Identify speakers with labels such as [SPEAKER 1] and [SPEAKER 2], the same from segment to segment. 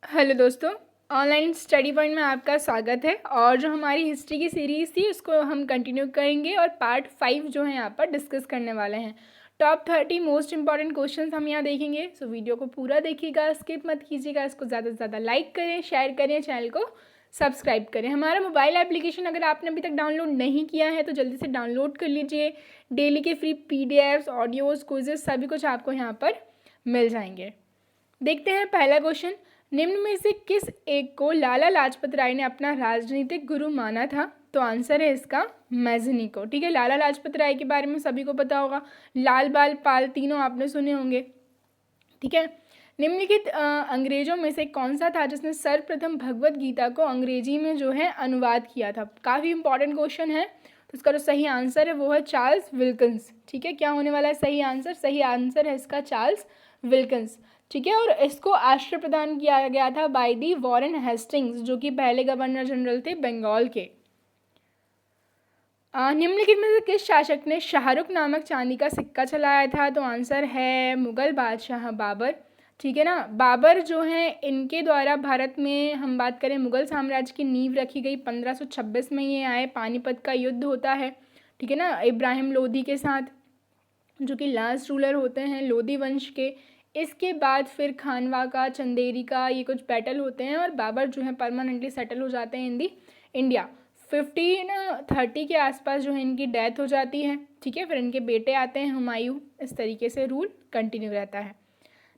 [SPEAKER 1] Hello दोस्तों, online study point में आपका स्वागत है। और जो हमारी हिस्ट्री की सीरीज़ थी उसको हम कंटिन्यू करेंगे और पार्ट 5 जो है यहाँ पर डिस्कस करने वाले हैं। टॉप 30 मोस्ट इंपॉर्टेंट क्वेश्चंस हम यहाँ देखेंगे। सो वीडियो को पूरा देखिएगा, स्किप मत कीजिएगा। इसको ज़्यादा से ज़्यादा लाइक करें, शेयर करें, चैनल को सब्सक्राइब करें। हमारा मोबाइल एप्लीकेशन अगर आपने अभी तक डाउनलोड नहीं किया है तो जल्दी से डाउनलोड कर लीजिए। डेली के फ्री PDFs, ऑडियोज़, क्विजेस सभी कुछ आपको यहाँ पर मिल जाएंगे। देखते हैं पहला क्वेश्चन। निम्न में से किस एक को लाला लाजपत राय ने अपना राजनीतिक गुरु माना था? तो आंसर है इसका मैज़नी को। ठीक है, लाला लाजपत राय के बारे में सभी को पता होगा। लाल बाल पाल तीनों आपने सुने होंगे। ठीक है, निम्नलिखित अंग्रेजों में से कौन सा था जिसने सर्वप्रथम भगवत गीता को अंग्रेजी में जो है अनुवाद किया था? काफ़ी इंपॉर्टेंट क्वेश्चन है। तो इसका जो सही आंसर है वो है चार्ल्स विल्किंस। ठीक है, क्या होने वाला है सही आंसर? सही आंसर है इसका चार्ल्स विल्किंस। ठीक है, और इसको आश्रय प्रदान किया गया था बाय दी वॉरेन हेस्टिंग्स, जो कि पहले गवर्नर जनरल थे बंगाल के। निम्नलिखित में से किस शासक ने शाहरुख नामक चांदी का सिक्का चलाया था? तो आंसर है मुगल बादशाह बाबर। ठीक है ना, बाबर जो हैं इनके द्वारा भारत में हम बात करें मुगल साम्राज्य की नींव रखी गई। 1526 में ये आए। पानीपत का युद्ध होता है, ठीक है ना, इब्राहिम लोदी के साथ, जो कि लास्ट रूलर होते हैं लोदी वंश के। इसके बाद फिर खानवा का, चंदेरी का, ये कुछ बैटल होते हैं और बाबर जो है परमानेंटली सेटल हो जाते हैं इन दी इंडिया। 1530 के आसपास जो है इनकी डेथ हो जाती है। ठीक है, फिर इनके बेटे आते हैं हुमायूं। इस तरीके से रूल कंटिन्यू रहता है।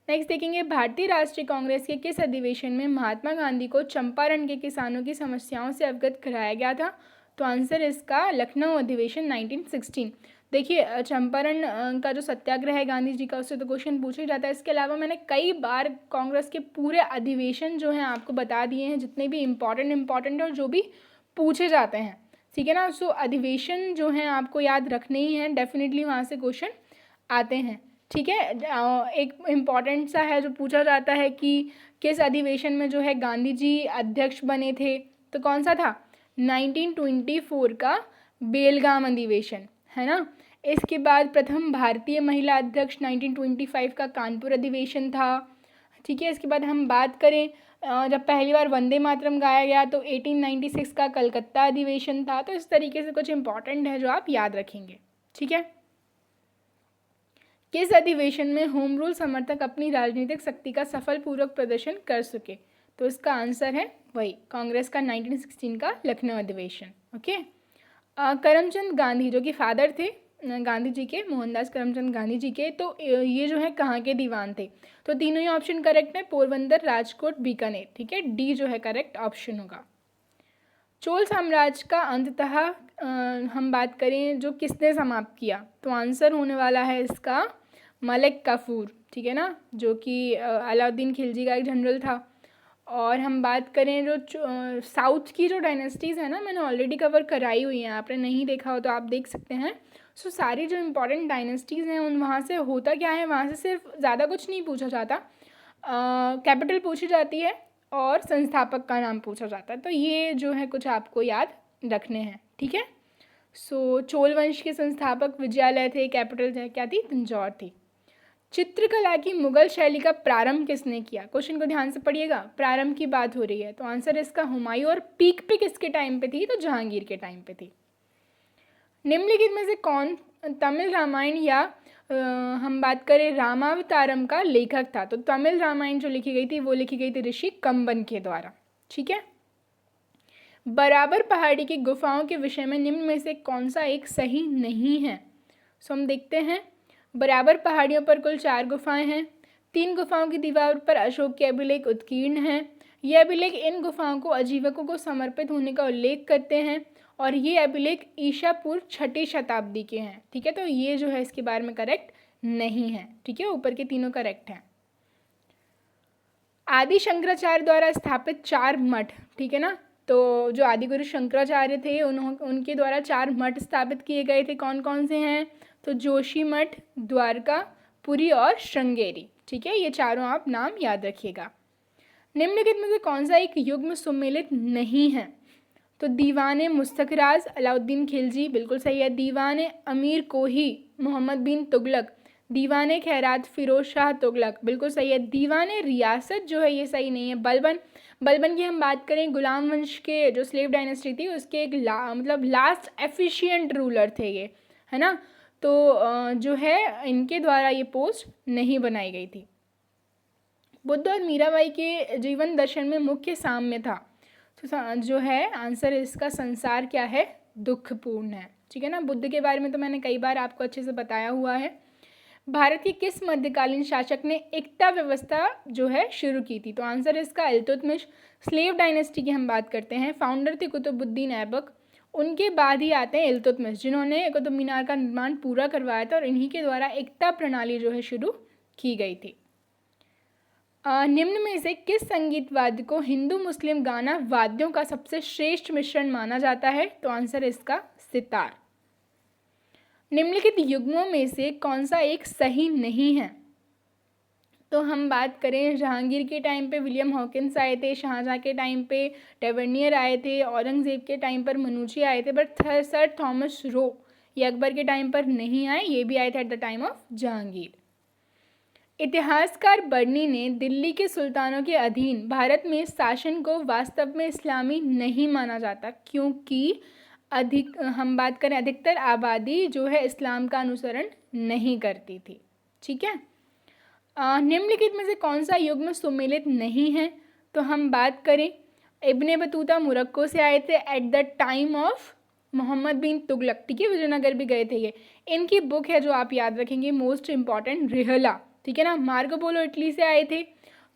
[SPEAKER 1] नेक्स्ट देखेंगे, भारतीय राष्ट्रीय कांग्रेस के किस अधिवेशन में महात्मा गांधी को चंपारण के किसानों की समस्याओं से अवगत कराया गया था? तो आंसर इसका लखनऊ अधिवेशन 1916। देखिए, चंपारण का जो सत्याग्रह है गांधी जी का, उससे तो क्वेश्चन पूछा ही जाता है। इसके अलावा मैंने कई बार कांग्रेस के पूरे अधिवेशन जो हैं आपको बता दिए हैं, जितने भी इम्पॉर्टेंट और जो भी पूछे जाते हैं। ठीक है ना, सो अधिवेशन जो हैं आपको याद रखने ही हैं, डेफिनेटली वहाँ से क्वेश्चन आते हैं। ठीक है, एक इम्पॉर्टेंट सा है जो पूछा जाता है कि किस अधिवेशन में जो है गांधी जी अध्यक्ष बने थे? तो कौन सा था? 1924 का बेलगाम अधिवेशन, है ना। इसके बाद प्रथम भारतीय महिला अध्यक्ष 1925 का कानपुर अधिवेशन था। ठीक है, इसके बाद हम बात करें जब पहली बार वंदे मातरम गाया गया तो 1896 का कलकत्ता अधिवेशन था। तो इस तरीके से कुछ इंपॉर्टेंट है जो आप याद रखेंगे। ठीक है, किस अधिवेशन में होम रूल समर्थक अपनी राजनीतिक शक्ति का सफलपूर्वक प्रदर्शन कर सके? तो इसका आंसर है वही कांग्रेस का 1916 का लखनऊ अधिवेशन। ओके, करमचंद गांधी जो कि फादर थे गांधी जी के, मोहनदास करमचंद गांधी जी के, तो ये जो है कहाँ के दीवान थे? तो तीनों ही ऑप्शन करेक्ट है, पोरबंदर, राजकोट, बीकानेर। ठीक है, डी जो है करेक्ट ऑप्शन होगा। चोल साम्राज्य का अंततः हम बात करें जो किसने समाप्त किया? तो आंसर होने वाला है इसका मलिक काफूर। ठीक है ना, जो कि अलाउद्दीन खिलजी का एक जनरल था। और हम बात करें जो साउथ की जो डायनेस्टीज़ है ना, मैंने ऑलरेडी कवर कराई हुई हैं, आपने नहीं देखा हो तो आप देख सकते हैं। सो सारी जो इम्पोर्टेंट डायनेस्टीज़ हैं उन वहाँ से होता क्या है, वहाँ से सिर्फ ज़्यादा कुछ नहीं पूछा जाता, कैपिटल पूछी जाती है और संस्थापक का नाम पूछा जाता है। तो ये जो है कुछ आपको याद रखने हैं। ठीक है, सो चोल वंश के संस्थापक विजयालय थे, कैपिटल क्या थी? तंजौर थी। चित्रकला की मुगल शैली का प्रारंभ किसने किया? क्वेश्चन को ध्यान से पढ़िएगा, प्रारंभ की बात हो रही है। तो आंसर इसका हुमायूं। और पीक पे किसके टाइम पे थी? तो जहांगीर के टाइम पे थी। निम्नलिखित में से कौन तमिल रामायण या हम बात करें रामावतारम का लेखक था? तो तमिल रामायण जो लिखी गई थी वो लिखी गई थी ऋषि कंबन के द्वारा। ठीक है, बराबर पहाड़ी की गुफाओं के विषय में निम्न में से कौन सा एक सही नहीं है? सो हम देखते हैं, बराबर पहाड़ियों पर कुल 4 गुफाएं हैं। 3 गुफाओं की दीवार पर अशोक के अभिलेख उत्कीर्ण हैं। ये अभिलेख इन गुफाओं को आजीवकों को समर्पित होने का उल्लेख करते हैं और ये अभिलेख ईसा पूर्व 6ठी शताब्दी के हैं। ठीक है, तो ये जो है इसके बारे में करेक्ट नहीं है। ठीक है, ऊपर के तीनों करेक्ट हैं। आदि शंकराचार्य द्वारा स्थापित 4 मठ, ठीक है ना, तो जो आदि गुरु शंकराचार्य थे उनके द्वारा 4 मठ स्थापित किए गए थे। कौन कौन से हैं? तो जोशी मठ, द्वारका, पुरी और श्रृंगेरी। ठीक है, ये चारों आप नाम याद रखिएगा। निम्नलिखित में से कौन सा एक युग्म सुमेलित नहीं है? तो दीवाने मुस्तखराज अलाउद्दीन खिलजी, बिल्कुल सही है। दीवाने अमीर कोही मोहम्मद बिन तुगलक, दीवाने खैरात फिरोज शाह तुगलक, बिल्कुल सही है। दीवाने रियासत जो है ये सही नहीं है। बलबन, बलबन की हम बात करें, गुलाम वंश के जो स्लेव डायनेस्टी थी उसके एक मतलब लास्ट एफिशिएंट रूलर थे ये, है ना। तो जो है इनके द्वारा ये पोस्ट नहीं बनाई गई थी। बुद्ध और मीराबाई के जीवन दर्शन में मुख्य साम्य था, तो जो है आंसर इसका संसार क्या है, दुखपूर्ण है। ठीक है ना। बुद्ध के बारे में तो मैंने कई बार आपको अच्छे से बताया हुआ है। भारत के किस मध्यकालीन शासक ने एकता व्यवस्था जो है शुरू की थी, तो आंसर इसका इल्तुतमिश। स्लेव डायनेस्टी की हम बात करते हैं, फाउंडर थे कुतुबुद्दीन ऐबक, उनके बाद ही आते हैं इल्तुतमिश जिन्होंने कुतुब मीनार का निर्माण पूरा करवाया था और इन्हीं के द्वारा एकता प्रणाली जो है शुरू की गई थी। निम्न में से किस संगीत वाद्य को हिंदू मुस्लिम गाना वाद्यों का सबसे श्रेष्ठ मिश्रण माना जाता है, तो आंसर इसका सितार। निम्नलिखित युग्मों में से कौन सा एक सही नहीं है, तो हम बात करें जहांगीर के टाइम पे विलियम हॉकिंस आए थे, शाहजहाँ के टाइम पे टेवर्नियर आए थे, औरंगजेब के टाइम पर मनुची आए थे, बट सर थॉमस रो ये अकबर के टाइम पर नहीं आए, ये भी आए थे at the time of Jahangir. इतिहासकार बर्नी ने दिल्ली के सुल्तानों के अधीन भारत में शासन को वास्तव में इस्लामी नहीं माना जाता, क्योंकि हम बात करें अधिकतर आबादी जो है इस्लाम का अनुसरण नहीं करती थी। ठीक है। निम्नलिखित में से कौन सा युग्म सुमेलित नहीं है, तो हम बात करें इब्ने बतूता मोरक्को से आए थे at the time of Mohammad bin Tughlaq. ठीक है, विजयनगर भी गए थे ये। इनकी बुक है जो आप याद रखेंगे मोस्ट इंपॉर्टेंट, रिहला। ठीक है ना। मार्को पोलो इटली से आए थे,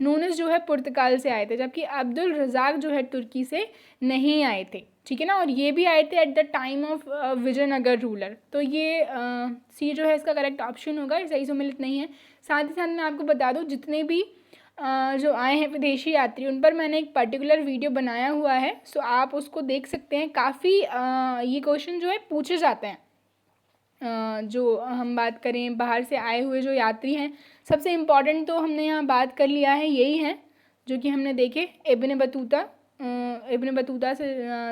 [SPEAKER 1] नूनिस जो है पुर्तगाल से आए थे, जबकि अब्दुल रज़ाक जो है तुर्की से नहीं आए थे। ठीक है ना। और ये भी आए थे at the time of Vijayanagar ruler. तो ये सी जो है इसका करेक्ट ऑप्शन होगा, ये सही सुमेलित नहीं है। साथ ही साथ मैं आपको बता दूं जितने भी जो आए हैं विदेशी यात्री उन पर मैंने एक पर्टिकुलर वीडियो बनाया हुआ है, सो आप उसको देख सकते हैं। काफ़ी ये क्वेश्चन जो है पूछे जाते हैं। जो हम बात करें बाहर से आए हुए जो यात्री हैं, सबसे इम्पॉर्टेंट तो हमने यहाँ बात कर लिया है, यही है जो कि हमने देखे। इब्ने बतूता से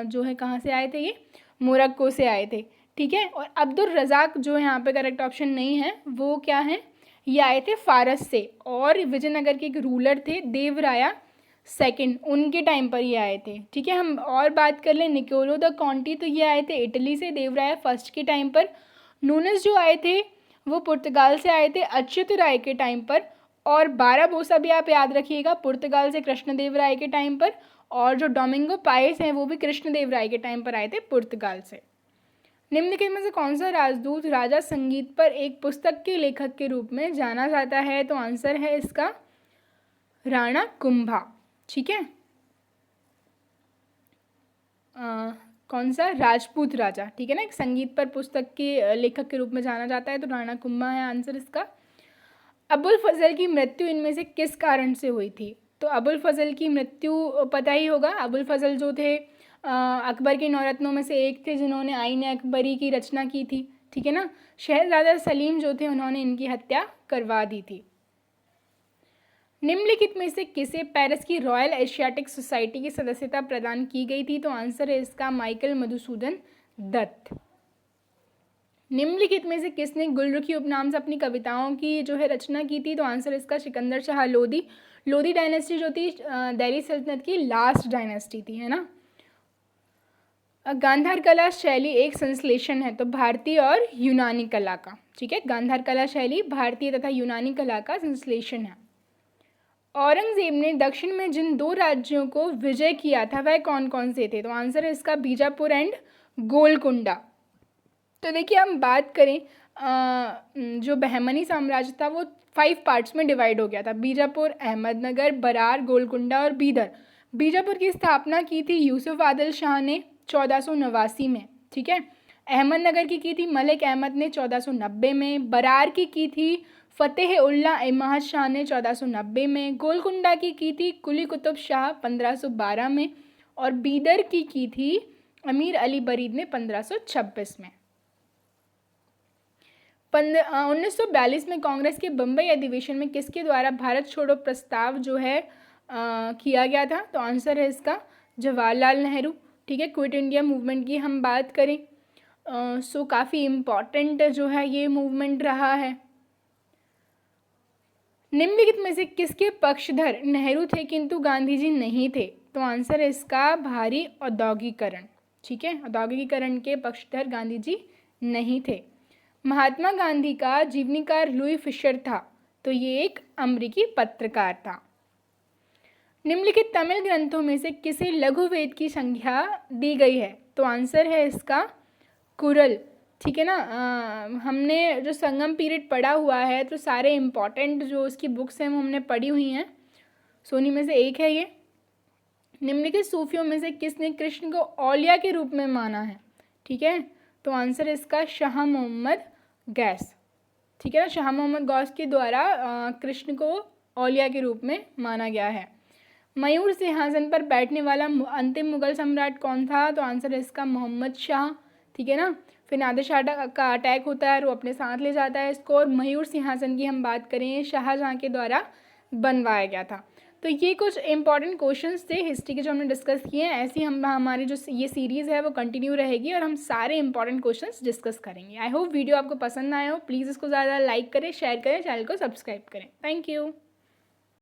[SPEAKER 1] जो है कहाँ से आए थे, ये मोरक्को से आए थे। ठीक है। और अब्दुल रज़ाक जो यहाँ पे करेक्ट ऑप्शन नहीं है, वो क्या है, ये आए थे फारस से। और विजयनगर के एक रूलर थे देवराया सेकंड, उनके टाइम पर ये आए थे। ठीक है। हम और बात कर लें निकोलो द कॉन्टी, तो ये आए थे इटली से देवराया फर्स्ट के टाइम पर। नूनिस जो आए थे वो पुर्तगाल से आए थे अच्युत राय के टाइम पर। और बाराबोसा भी आप याद रखिएगा, पुर्तगाल से कृष्णदेव राय के टाइम पर। और जो डोमिंगो पाएस हैं वो भी कृष्णदेव राय के टाइम पर आए थे पुर्तगाल से। निम्नलिखित में से कौन सा राजदूत राजा संगीत पर एक पुस्तक के लेखक के रूप में जाना जाता है, तो आंसर है इसका राणा कुंभा। ठीक है। कौन सा, राजपूत राजा। ठीक है ना। एक संगीत पर पुस्तक के लेखक के रूप में जाना जाता है, तो राणा कुंभा है आंसर इसका। अबुल फजल की मृत्यु इनमें से किस कारण से हुई थी, तो अबुल फजल की मृत्यु पता ही होगा। अबुल फजल जो थे अकबर के नौरत्नों में से एक थे जिन्होंने आईन अकबरी की रचना की थी। ठीक है ना। शहजादा सलीम जो थे उन्होंने इनकी हत्या करवा दी थी। निम्नलिखित में से किसे पेरिस की रॉयल एशियाटिक सोसाइटी की सदस्यता प्रदान की गई थी, तो आंसर है इसका माइकल मधुसूदन दत्त। निम्नलिखित में से किसने गुलरुखी उपनाम से अपनी कविताओं की जो है रचना की थी, तो आंसर इसका सिकंदर शाह लोधी। लोधी डायनेस्टी जो थी दिल्ली सल्तनत की लास्ट डायनेस्टी थी, है ना। गांधार कला शैली एक संश्लेषण है, तो भारतीय और यूनानी कला का। ठीक है। गांधार कला शैली भारतीय तथा यूनानी कला का संश्लेषण है। औरंगजेब ने दक्षिण में जिन दो राज्यों को विजय किया था वह कौन कौन से थे, तो आंसर है इसका बीजापुर एंड गोलकुंडा। तो देखिए हम बात करें जो बहमनी साम्राज्य था वो 5 पार्ट्स में डिवाइड हो गया था, बीजापुर, अहमदनगर, बरार, गोलकुंडा और बीदर। बीजापुर की स्थापना की थी यूसुफ आदिल शाह ने 1489 में। ठीक है। अहमदनगर की थी मलिक अहमद ने 1490 में। बरार की थी फ़तेह उल्लाह इमाद शाह ने 1490 में। गोलकुंडा की थी कुली कुतुब शाह 1512 में। और बीदर की थी अमीर अली बरीद ने 1526 में। 1942 में कांग्रेस के बम्बई अधिवेशन में किसके द्वारा भारत छोड़ो प्रस्ताव जो है किया गया था, तो आंसर है इसका जवाहरलाल नेहरू। ठीक है। क्विट इंडिया मूवमेंट की हम बात करें सो काफ़ी इम्पॉर्टेंट जो है ये मूवमेंट रहा है। निम्नलिखित में से किसके पक्षधर नेहरू थे किंतु गांधी जी नहीं थे? तो आंसर है इसका भारी औद्योगिकरण। ठीक है, औद्योगिकरण के पक्षधर गांधी जी नहीं थे। महात्मा गांधी का जीवनीकार लुई फिशर था, तो ये एक अमेरिकी पत्रकार था। निम्नलिखित तमिल ग्रंथों में से किसे लघु वेद की संज्ञा दी गई है? तो आंसर है इसका कुरल। ठीक है ना, हमने जो संगम पीरियड पढ़ा हुआ है तो सारे इम्पॉर्टेंट जो उसकी बुक्स हैं वो हमने पढ़ी हुई हैं, सोनी में से एक है ये। निम्नलिखित सूफियों में से किसने कृष्ण को औलिया के रूप में माना है? ठीक है, तो आंसर है इसका शाह मोहम्मद गौस। ठीक है ना, शाह मोहम्मद गौस के द्वारा कृष्ण को औलिया के रूप में माना गया है। मयूर सिंहासन पर बैठने वाला अंतिम मुगल सम्राट कौन था? तो आंसर है इसका मोहम्मद शाह। ठीक है ना, फिर नादिर शाह का अटैक होता है और वो अपने साथ ले जाता है इसको। और मयूर सिंहासन की हम बात करें, शाहजहाँ के द्वारा बनवाया गया था। तो ये कुछ इंपॉर्टेंट क्वेश्चंस थे हिस्ट्री के जो हमने डिस्कस किए हैं। ऐसी हम हमारी जो ये सीरीज़ है वो कंटिन्यू रहेगी और हम सारे इंपॉर्टेंट क्वेश्चंस डिस्कस करेंगे। आई होप वीडियो आपको पसंद आया हो। प्लीज़ इसको ज़्यादा लाइक करें, शेयर करें, चैनल को सब्सक्राइब करें। Thank you.